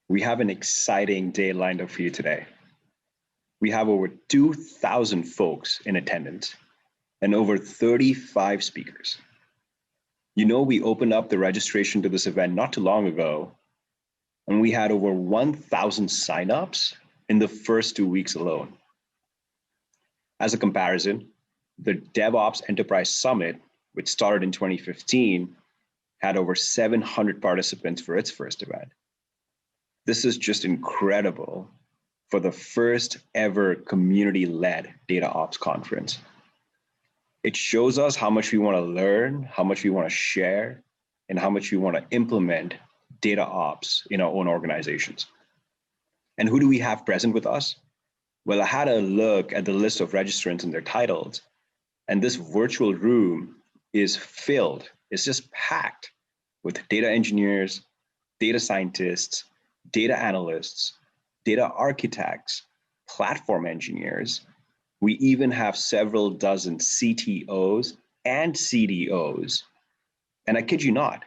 We have an exciting day lined up for you today. We have over 2,000 folks in attendance and over 35 speakers. You know, we opened up the registration to this event not too long ago, and we had over 1,000 signups in the first 2 weeks alone. As a comparison, the DevOps Enterprise Summit, which started in 2015, had over 700 participants for its first event. This is just incredible for the first ever community-led DataOps conference. It shows us how much we want to learn, how much we want to share, and how much we want to implement DataOps in our own organizations. And who do we have present with us? Well, I had a look at the list of registrants and their titles, and this virtual room is filled, it's just packed with data engineers, data scientists, data analysts, data architects, platform engineers. We even have several dozen CTOs and CDOs. And I kid you not,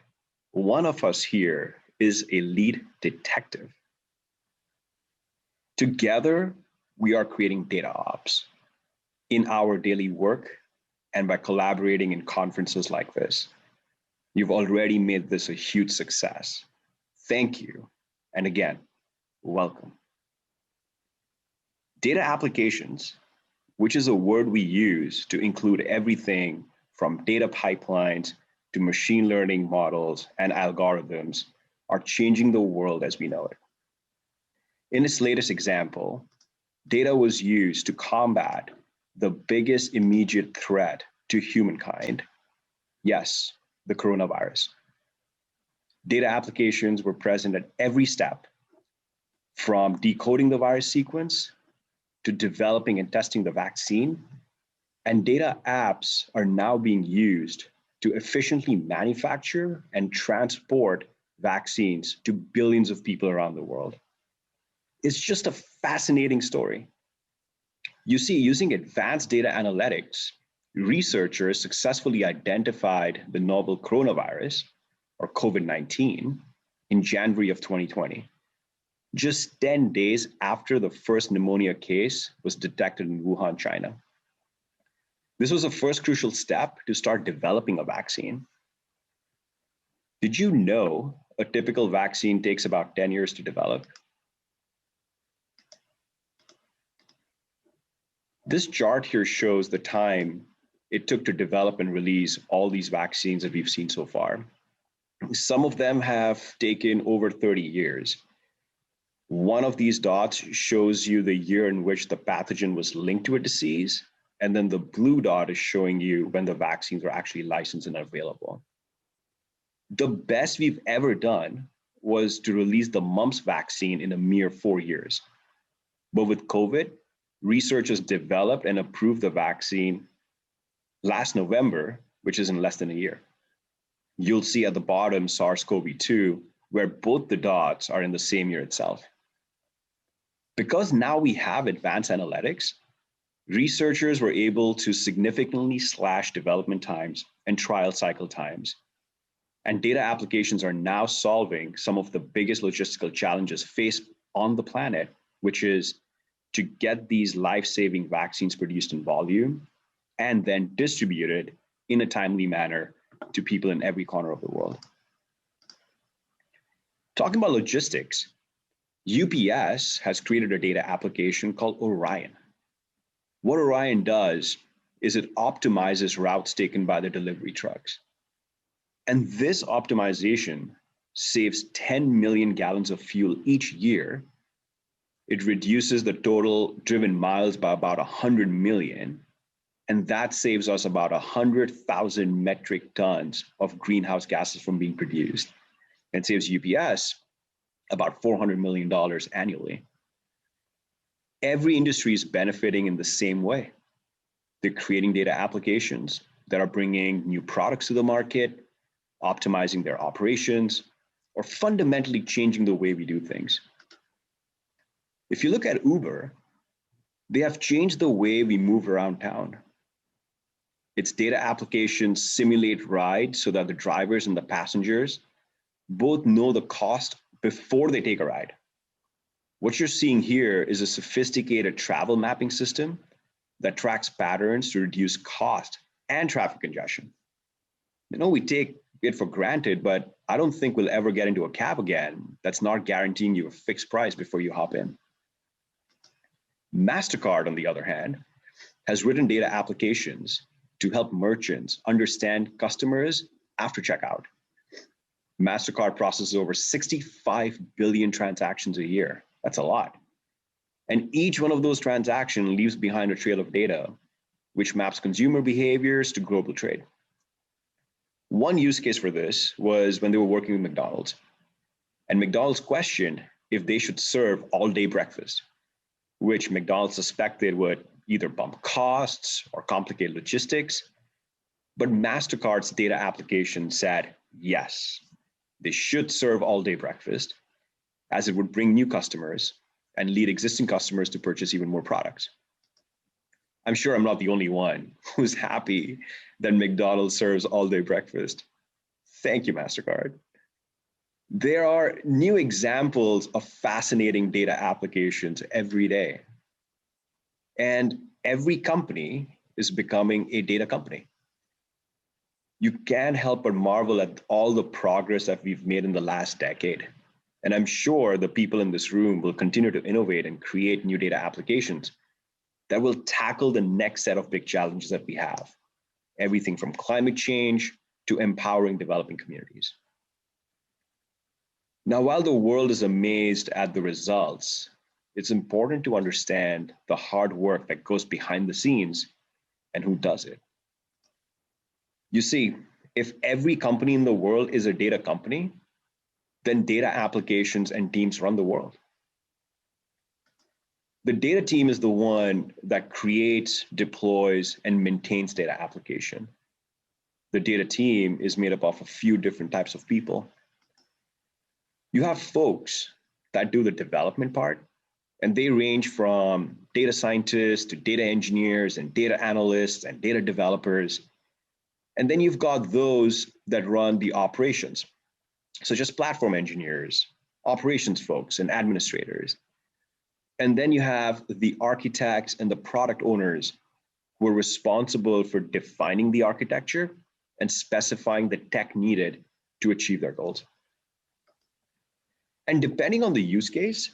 one of us here is a lead detective. Together, we are creating DataOps in our daily work and by collaborating in conferences like this. You've already made this a huge success. Thank you. And again, welcome. Data applications, which is a word we use to include everything from data pipelines to machine learning models and algorithms, are changing the world as we know it. In its latest example, data was used to combat the biggest immediate threat to humankind. Yes, the coronavirus. Data applications were present at every step, from decoding the virus sequence to developing and testing the vaccine. And data apps are now being used to efficiently manufacture and transport vaccines to billions of people around the world. It's just a fascinating story. You see, using advanced data analytics, researchers successfully identified the novel coronavirus, or COVID-19, in January of 2020, just 10 days after the first pneumonia case was detected in Wuhan, China. This was the first crucial step to start developing a vaccine. Did you know a typical vaccine takes about 10 years to develop? This chart here shows the time it took to develop and release all these vaccines that we've seen so far. Some of them have taken over 30 years. One of these dots shows you the year in which the pathogen was linked to a disease, and then the blue dot is showing you when the vaccines were actually licensed and available. The best we've ever done was to release the mumps vaccine in a mere 4 years. But with COVID, researchers developed and approved the vaccine last November, which is in less than a year. You'll see at the bottom SARS-CoV-2, where both the dots are in the same year itself. Because now we have advanced analytics, researchers were able to significantly slash development times and trial cycle times. And data applications are now solving some of the biggest logistical challenges faced on the planet, which is to get these life-saving vaccines produced in volume and then distributed in a timely manner to people in every corner of the world. Talking about logistics, UPS has created a data application called Orion. What Orion does is it optimizes routes taken by the delivery trucks. And this optimization saves 10 million gallons of fuel each year. It reduces the total driven miles by about 100 million. And that saves us about 100,000 metric tons of greenhouse gases from being produced. It saves UPS about $400 million annually. Every industry is benefiting in the same way. They're creating data applications that are bringing new products to the market, optimizing their operations, or fundamentally changing the way we do things. If you look at Uber, they have changed the way we move around town. Its data applications simulate rides so that the drivers and the passengers both know the cost before they take a ride. What you're seeing here is a sophisticated travel mapping system that tracks patterns to reduce cost and traffic congestion. We take it for granted, but I don't think we'll ever get into a cab again that's not guaranteeing you a fixed price before you hop in. MasterCard, on the other hand, has written data applications to help merchants understand customers after checkout. MasterCard processes over 65 billion transactions a year. That's a lot. And each one of those transactions leaves behind a trail of data, which maps consumer behaviors to global trade. One use case for this was when they were working with McDonald's. And McDonald's questioned if they should serve all-day breakfast, which McDonald's suspected would either bump costs or complicate logistics. But MasterCard's data application said, yes, they should serve all-day breakfast, as it would bring new customers and lead existing customers to purchase even more products. I'm sure I'm not the only one who's happy that McDonald's serves all-day breakfast. Thank you, MasterCard. There are new examples of fascinating data applications every day. And every company is becoming a data company. You can't help but marvel at all the progress that we've made in the last decade. And I'm sure the people in this room will continue to innovate and create new data applications that will tackle the next set of big challenges that we have. Everything from climate change to empowering developing communities. Now, while the world is amazed at the results, it's important to understand the hard work that goes behind the scenes and who does it. You see, if every company in the world is a data company, then data applications and teams run the world. The data team is the one that creates, deploys, and maintains data application. The data team is made up of a few different types of people. You have folks that do the development part, and they range from data scientists to data engineers and data analysts and data developers. And then you've got those that run the operations, such as platform engineers, operations folks, and administrators. And then you have the architects and the product owners who are responsible for defining the architecture and specifying the tech needed to achieve their goals. And depending on the use case,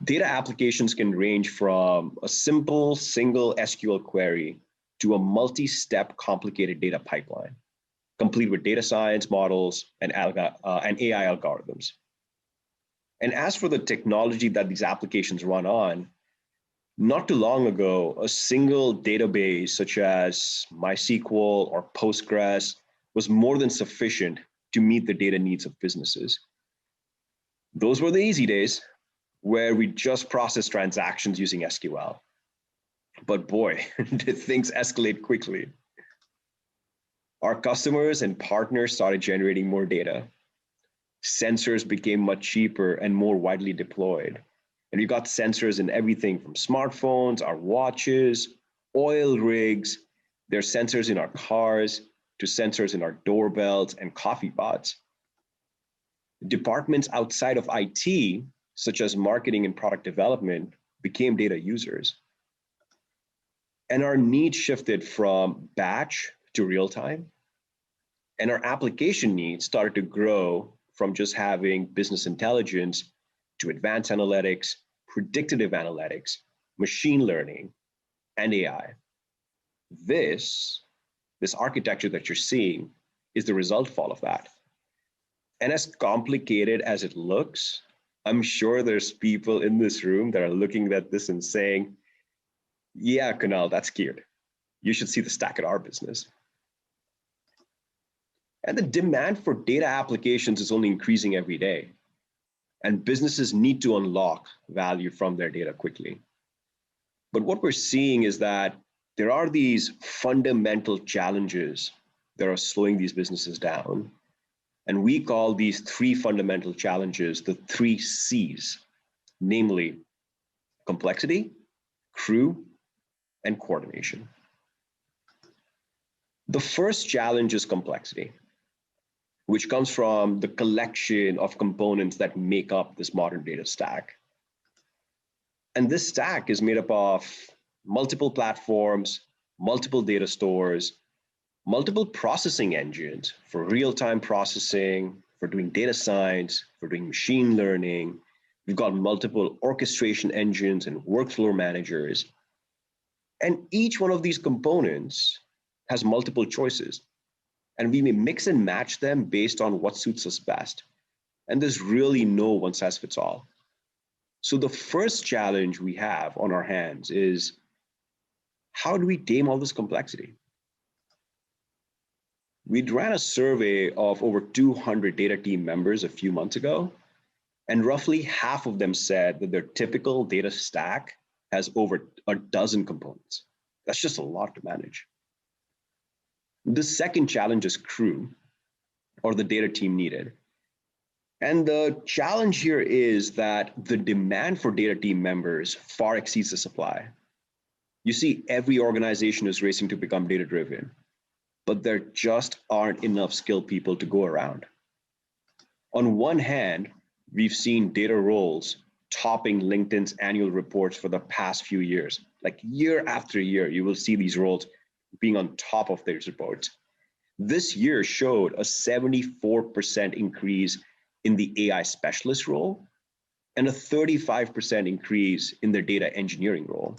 data applications can range from a simple single SQL query to a multi-step complicated data pipeline, complete with data science models and AI algorithms. And as for the technology that these applications run on, not too long ago, a single database such as MySQL or Postgres was more than sufficient to meet the data needs of businesses. Those were the easy days where we just processed transactions using SQL. But boy, did things escalate quickly. Our customers and partners started generating more data. Sensors became much cheaper and more widely deployed. And we got sensors in everything from smartphones, our watches, oil rigs. There are sensors in our cars to sensors in our doorbells and coffee pots. Departments outside of IT, such as marketing and product development, became data users. And our needs shifted from batch to real time. And our application needs started to grow from just having business intelligence to advanced analytics, predictive analytics, machine learning, and AI. This architecture that you're seeing is the result of all of that. And as complicated as it looks, I'm sure there's people in this room that are looking at this and saying, yeah, Kunal, that's cute. You should see the stack at our business. And the demand for data applications is only increasing every day. And businesses need to unlock value from their data quickly. But what we're seeing is that there are these fundamental challenges that are slowing these businesses down. And we call these three fundamental challenges the 3 C's, namely complexity, crew, and coordination. The first challenge is complexity, which comes from the collection of components that make up this modern data stack. And this stack is made up of multiple platforms, multiple data stores, multiple processing engines for real-time processing, for doing data science, for doing machine learning. We've got multiple orchestration engines and workflow managers. And each one of these components has multiple choices. And we may mix and match them based on what suits us best. And there's really no one size fits all. So the first challenge we have on our hands is, how do we tame all this complexity? We ran a survey of over 200 data team members a few months ago, and roughly half of them said that their typical data stack has over a dozen components. That's just a lot to manage. The second challenge is crew, or the data team needed. And the challenge here is that the demand for data team members far exceeds the supply. You see, every organization is racing to become data-driven, but there just aren't enough skilled people to go around. On one hand, we've seen data roles topping LinkedIn's annual reports for the past few years. Like year after year, you will see these roles being on top of their reports. This year showed a 74% increase in the AI specialist role and a 35% increase in their data engineering role.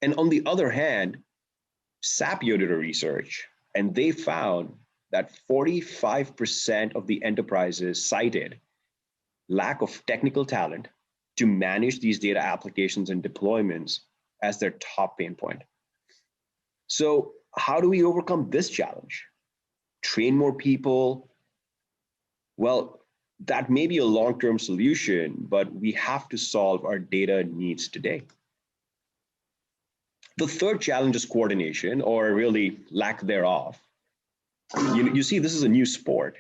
And on the other hand, Sapio did a research, and they found that 45% of the enterprises cited lack of technical talent to manage these data applications and deployments as their top pain point. So how do we overcome this challenge? Train more people? Well, that may be a long-term solution, but we have to solve our data needs today. The third challenge is coordination, or really lack thereof. You see, this is a new sport.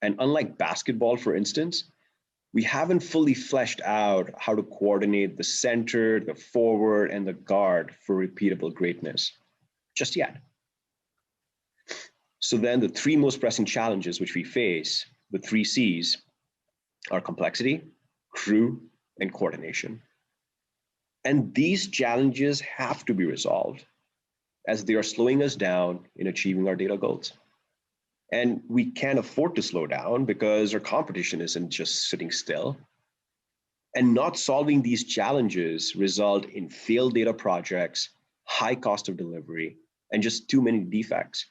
And unlike basketball, for instance, we haven't fully fleshed out how to coordinate the center, the forward, and the guard for repeatable greatness just yet. So then the three most pressing challenges which we face, the three C's, are complexity, crew, and coordination. And these challenges have to be resolved as they are slowing us down in achieving our data goals. And we can't afford to slow down because our competition isn't just sitting still. And not solving these challenges result in failed data projects, high cost of delivery, and just too many defects,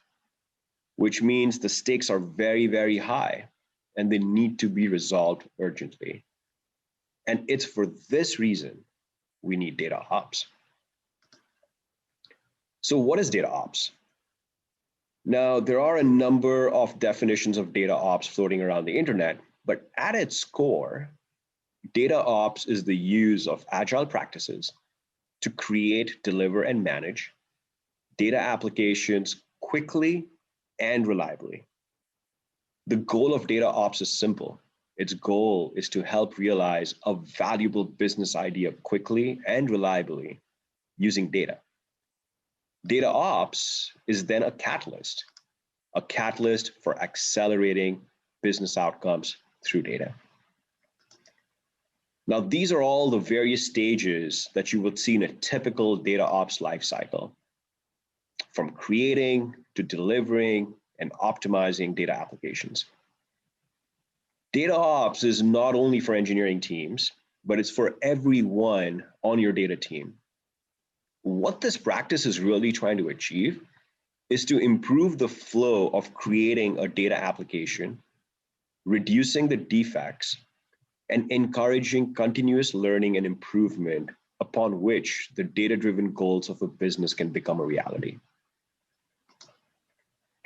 which means the stakes are very, very high and they need to be resolved urgently. And it's for this reason we need DataOps. So what is DataOps? Now, there are a number of definitions of DataOps floating around the internet, but at its core, DataOps is the use of agile practices to create, deliver, and manage data applications quickly and reliably. The goal of DataOps is simple. Its goal is to help realize a valuable business idea quickly and reliably using data. DataOps is then a catalyst for accelerating business outcomes through data. Now, these are all the various stages that you would see in a typical DataOps lifecycle, from creating to delivering and optimizing data applications. DataOps is not only for engineering teams, but it's for everyone on your data team. What this practice is really trying to achieve is to improve the flow of creating a data application, reducing the defects, and encouraging continuous learning and improvement upon which the data-driven goals of a business can become a reality.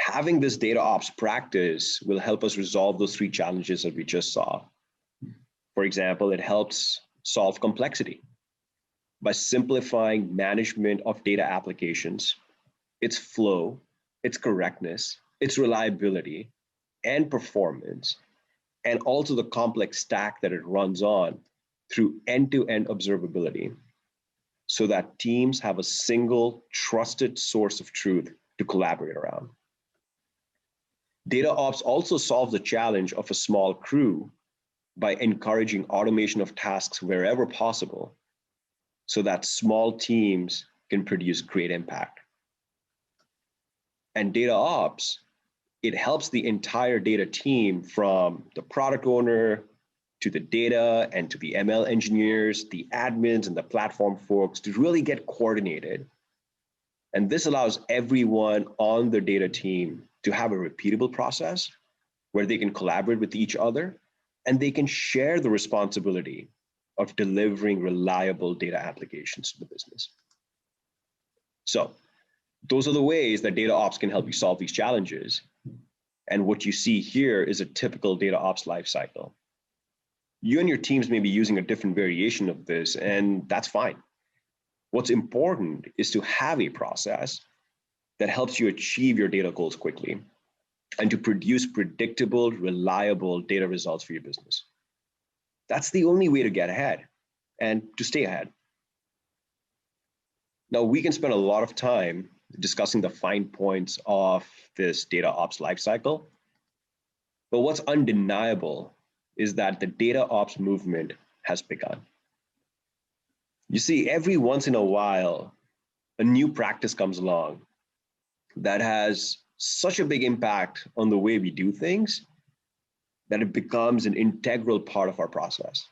Having this DataOps practice will help us resolve those three challenges that we just saw. For example, it helps solve complexity by simplifying management of data applications, its flow, its correctness, its reliability, and performance, and also the complex stack that it runs on through end-to-end observability, so that teams have a single trusted source of truth to collaborate around. DataOps also solves the challenge of a small crew by encouraging automation of tasks wherever possible so that small teams can produce great impact. And DataOps, it helps the entire data team from the product owner to the data and to the ML engineers, the admins and the platform folks to really get coordinated. And this allows everyone on the data team to have a repeatable process where they can collaborate with each other and they can share the responsibility of delivering reliable data applications to the business. So those are the ways that DataOps can help you solve these challenges. And what you see here is a typical DataOps lifecycle. You and your teams may be using a different variation of this, and that's fine. What's important is to have a process that helps you achieve your data goals quickly and to produce predictable, reliable data results for your business. That's the only way to get ahead and to stay ahead. Now, we can spend a lot of time discussing the fine points of this DataOps lifecycle, but what's undeniable is that the DataOps movement has begun. You see, every once in a while, a new practice comes along that has such a big impact on the way we do things that it becomes an integral part of our process.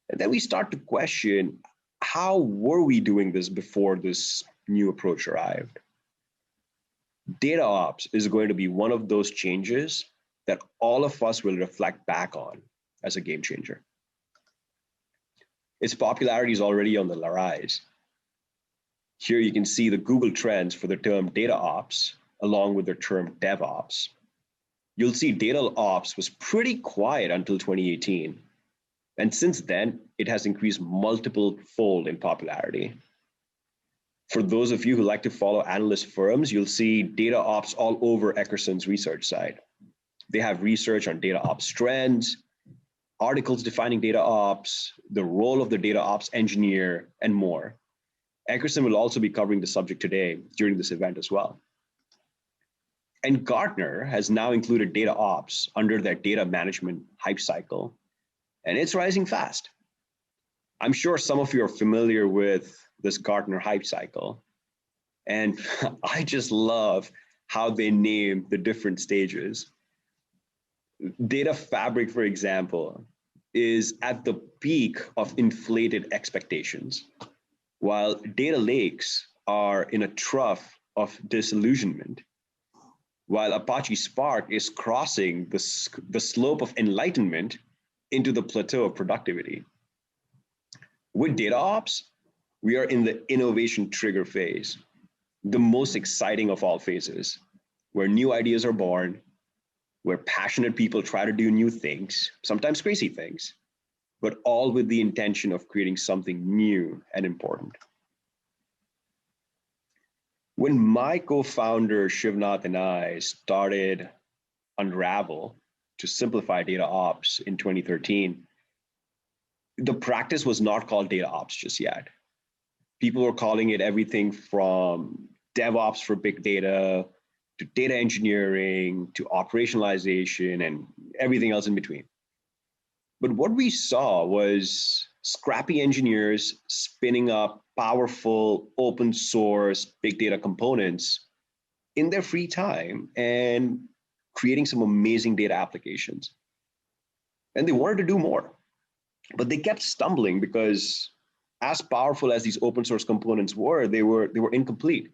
And then we start to question, how were we doing this before this new approach arrived? DataOps is going to be one of those changes that all of us will reflect back on as a game changer. Its popularity is already on the rise. Here you can see the Google trends for the term DataOps along with the term DevOps. You'll see DataOps was pretty quiet until 2018. And since then, it has increased multiple fold in popularity. For those of you who like to follow analyst firms, you'll see DataOps all over Eckerson's research site. They have research on DataOps trends, articles defining DataOps, the role of the DataOps engineer, and more. Eckerson will also be covering the subject today during this event as well. And Gartner has now included DataOps under their data management hype cycle, and it's rising fast. I'm sure some of you are familiar with this Gartner hype cycle, and I just love how they name the different stages. Data Fabric, for example, is at the peak of inflated expectations, while data lakes are in a trough of disillusionment, while Apache Spark is crossing the slope of enlightenment into the plateau of productivity. With DataOps, we are in the innovation trigger phase, the most exciting of all phases, where new ideas are born, where passionate people try to do new things, sometimes crazy things, but all with the intention of creating something new and important. When my co-founder Shivnath and I started Unravel to simplify DataOps in 2013, the practice was not called DataOps just yet. People were calling it everything from DevOps for big data, to data engineering, to operationalization, and everything else in between. But what we saw was scrappy engineers spinning up powerful open source big data components in their free time and creating some amazing data applications. And they wanted to do more, but they kept stumbling because as powerful as these open source components were, they were incomplete.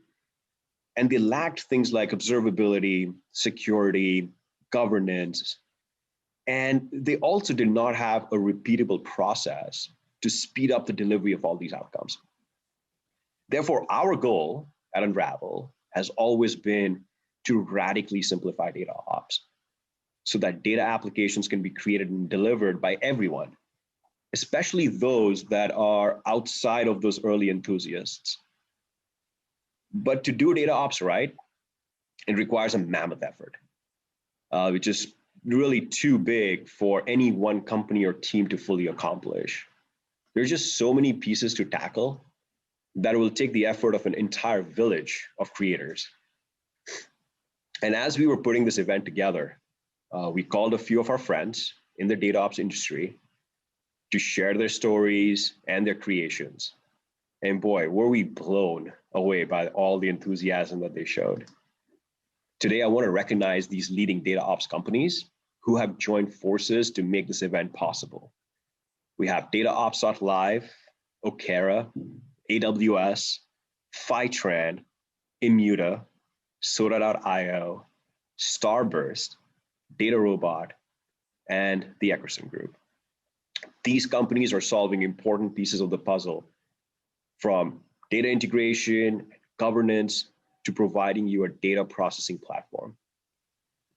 And they lacked things like observability, security, governance, and they also did not have a repeatable process to speed up the delivery of all these outcomes. Therefore, our goal at Unravel has always been to radically simplify DataOps so that data applications can be created and delivered by everyone, especially those that are outside of those early enthusiasts. But to do DataOps right, it requires a mammoth effort, which is really too big for any one company or team to fully accomplish. There's just so many pieces to tackle that it will take the effort of an entire village of creators. And as we were putting this event together, we called a few of our friends in the DataOps industry, to share their stories and their creations. And boy, were we blown away by all the enthusiasm that they showed. Today, I want to recognize these leading DataOps companies who have joined forces to make this event possible. We have DataOps.live, Okera, AWS, Fivetran, Immuta, Soda.io, Starburst, DataRobot, and the Eckerson Group. These companies are solving important pieces of the puzzle, from data integration, governance, to providing you a data processing platform.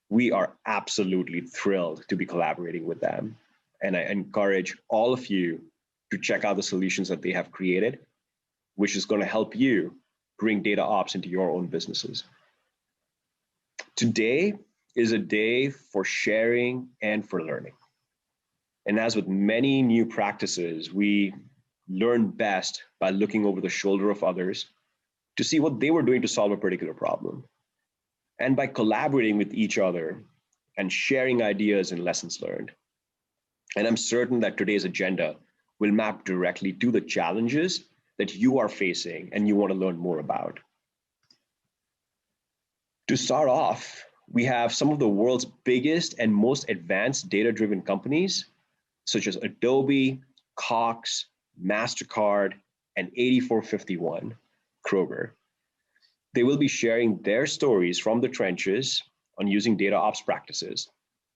We are absolutely thrilled to be collaborating with them. And I encourage all of you to check out the solutions that they have created, which is going to help you bring data ops into your own businesses. Today is a day for sharing and for learning. And as with many new practices, we learn best by looking over the shoulder of others to see what they were doing to solve a particular problem. And by collaborating with each other and sharing ideas and lessons learned. And I'm certain that today's agenda will map directly to the challenges that you are facing and you want to learn more about. To start off, we have some of the world's biggest and most advanced data-driven companies, such as Adobe, Cox, MasterCard, and 8451, Kroger. They will be sharing their stories from the trenches on using data ops practices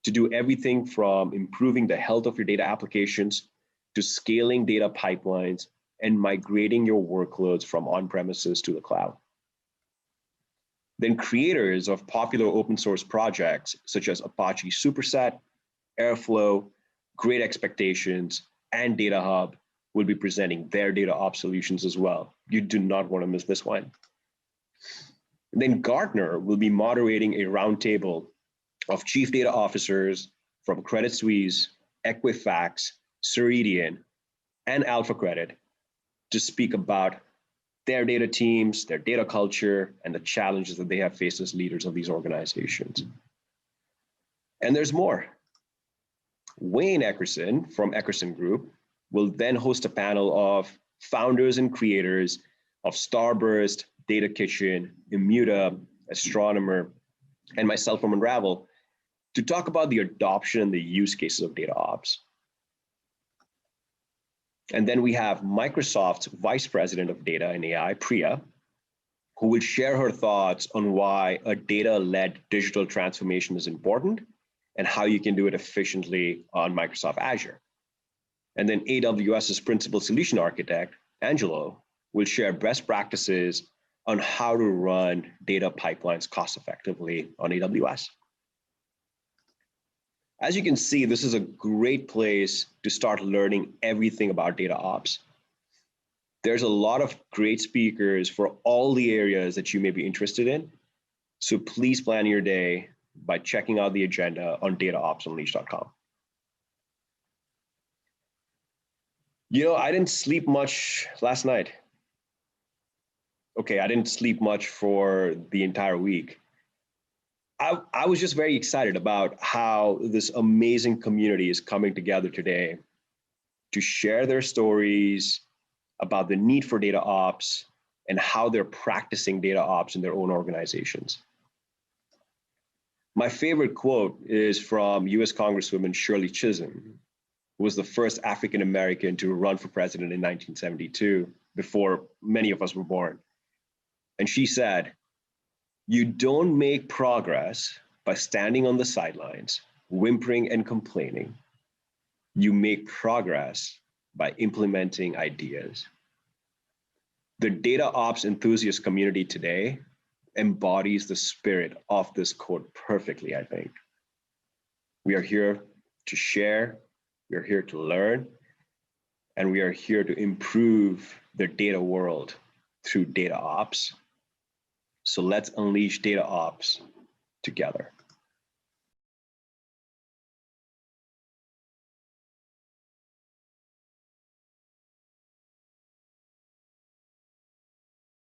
to do everything from improving the health of your data applications to scaling data pipelines and migrating your workloads from on-premises to the cloud. Then creators of popular open source projects such as Apache Superset, Airflow, Great Expectations, and Data Hub will be presenting their data ops solutions as well. You do not want to miss this one. And then Gartner will be moderating a roundtable of chief data officers from Credit Suisse, Equifax, Ceridian, and Alpha Credit to speak about their data teams, their data culture, and the challenges that they have faced as leaders of these organizations. And there's more. Wayne Eckerson from Eckerson Group will then host a panel of founders and creators of Starburst, Data Kitchen, Immuta, Astronomer, and myself from Unravel to talk about the adoption and the use cases of data ops. And then we have Microsoft's Vice President of Data and AI, Priya, who will share her thoughts on why a data-led digital transformation is important and how you can do it efficiently on Microsoft Azure. And then AWS's Principal Solution Architect, Angelo, will share best practices on how to run data pipelines cost-effectively on AWS. As you can see, this is a great place to start learning everything about data ops. There's a lot of great speakers for all the areas that you may be interested in. So please plan your day by checking out the agenda on dataopsunleashed.com. You know, I didn't sleep much last night. Okay, I didn't sleep much for the entire week. I was just very excited about how this amazing community is coming together today to share their stories about the need for data ops and how they're practicing data ops in their own organizations. My favorite quote is from US Congresswoman Shirley Chisholm, who was the first African American to run for president in 1972, before many of us were born. And she said, "You don't make progress by standing on the sidelines, whimpering and complaining. You make progress by implementing ideas." The data ops enthusiast community today embodies the spirit of this quote perfectly, I think. We are here to share, we are here to learn, and we are here to improve the data world through data ops. So let's unleash data ops together.